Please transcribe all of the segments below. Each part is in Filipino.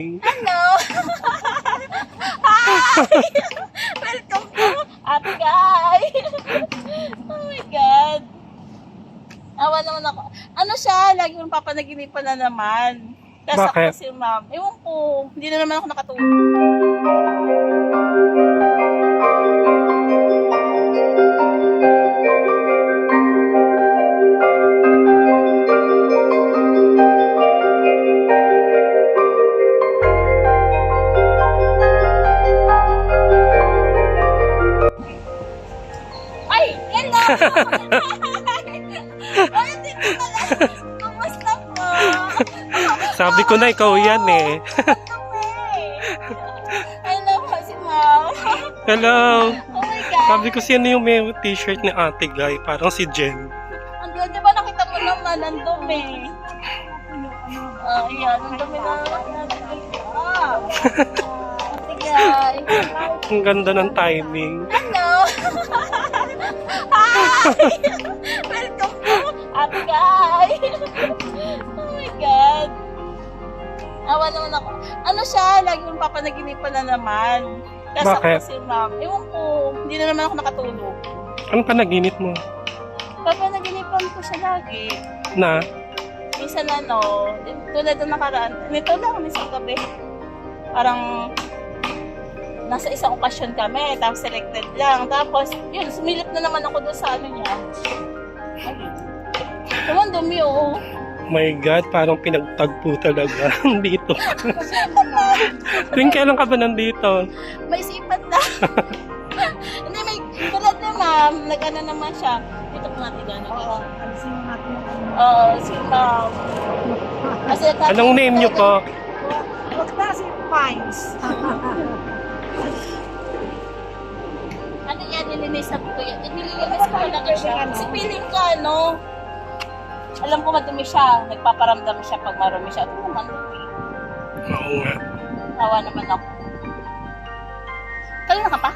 Hello! Hi! Welcome to Ate Guy! Oh my God! Awa naman ako. Ano siya? Lagi mong papanaginipan na naman. Tapos ako Bakit? kasi ma'am, ewan ko, hindi na naman ako nakatulog. Ay! Hello! Ay, hindi ko pala. Kumusta po? Sabi ko na ikaw yan eh. Hello po si ma'am. Hello! Oh my God. Sabi ko sino yung may t-shirt ni Ate Guy? Parang si Jen. Andun, di ba nakita mo naman, ang dumi. Ayan, ang dumi na. Ate Guy. Ang ganda ng timing. Hello! Hi! Welcome to Ate Guy! Oh my God! Awa naman ako. Ano siya? Lagi mong papanaginipan na naman. Tapos ako Bakit? kasi ma'am, ewan ko, hindi na naman ako nakatulog. Anong panaginip mo? Papanaginipan ko siya lagi. Na? Minsan ano, tulad ng nakaraan, nito lang, minsan gabi. Parang nasa isang okasyon kami, tapos selected lang. Tapos, yun, sumilip na naman ako doon sa ano niya. Naman dumi, oh. My God, parang pinagtagpo talaga dito. Tuwing kailan ka ba nandito? May sipat na. Hindi, may tulad na ma'am, nag-ano naman siya. Dito po natin gano'n. Oo, si ma'am. Kasi, Anong name niyo po? Classic Pines. ano yan, nililinis ko yan. Nililinis ko talaga siya. Kasi feeling ko, ano, alam ko madumi siya. Nagpaparamdam siya pag marumi siya. Ito naman, dumi. Oo nga. Tawa naman ako. Kanina ka pa?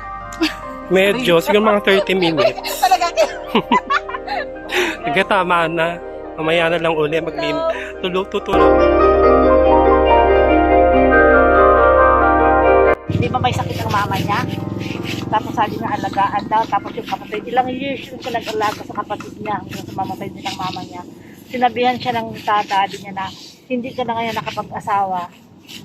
Medyo, siguro mga 30 minutes. Talaga ka. Sige, tama na. Mamaya na lang uli mag-lim. Tutulog. Di ba may sakit ang mama niya? Tapos sabi niya alagaan daw. Tapos yung kapatid, ilang years yung pinag-alaga sa kapatid niya hanggang sa mamatay din ang mama niya. Sinabihan siya ng daddy niya na hindi ka na ngayon nakapag-asawa.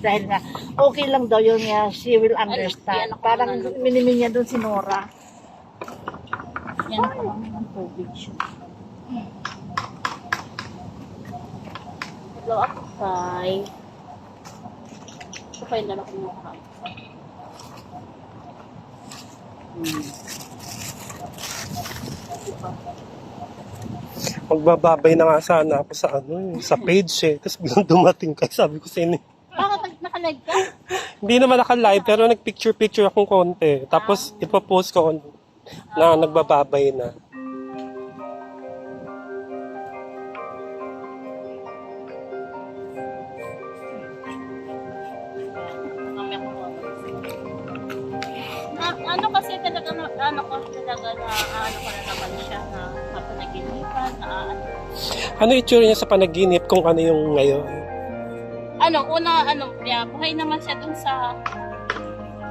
Dahil nga, okay lang daw yun niya, she will understand. Parang minimin niya doon si Nora. Yan ako ng tubig siya. Hello, ako kay. Ito pa yung lalaki mo ka. Magbababay na nga sana ako sa sa page eh. Tapos biglang dumating ka. Sabi ko sino. Bakit nakalag ka? Hindi naman naka-live pero nag-picture-picture akong konti. Tapos ipopost ko na nagbababay na. Ano kasi talaga na, ano ko talaga na ano ko na naman siya na papanaginipan na ano. Ano itsura niya sa panaginip kung ano yung ngayon? Ano, una ano niya, buhay naman siya dun sa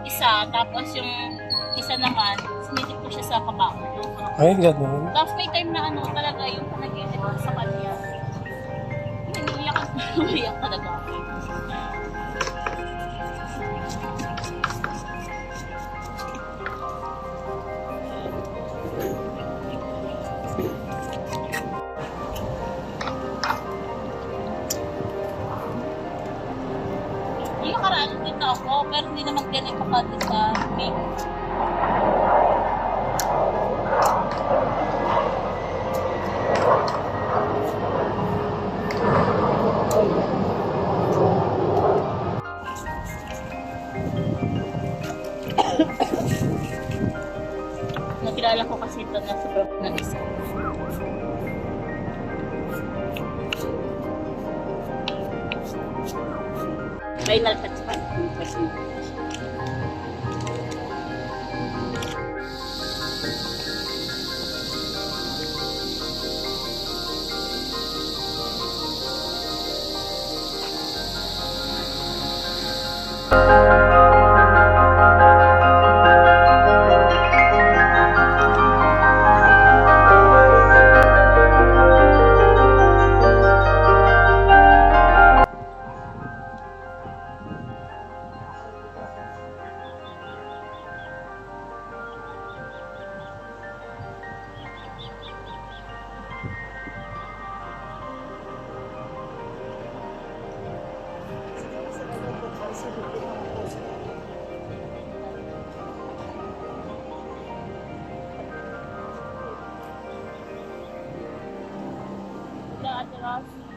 isa, tapos yung isa naman, sinilip ko siya sa kabako. Ay, ganun. Tapos may time na ano talaga yung panaginip ko sa kanya. Umiyak talaga ako. Yung nakaraan dito ako, pero hindi naman ganito ka sa make. Nakilala ko kasi ito na sa group ng isa. Final touch pa. Ate Rosie.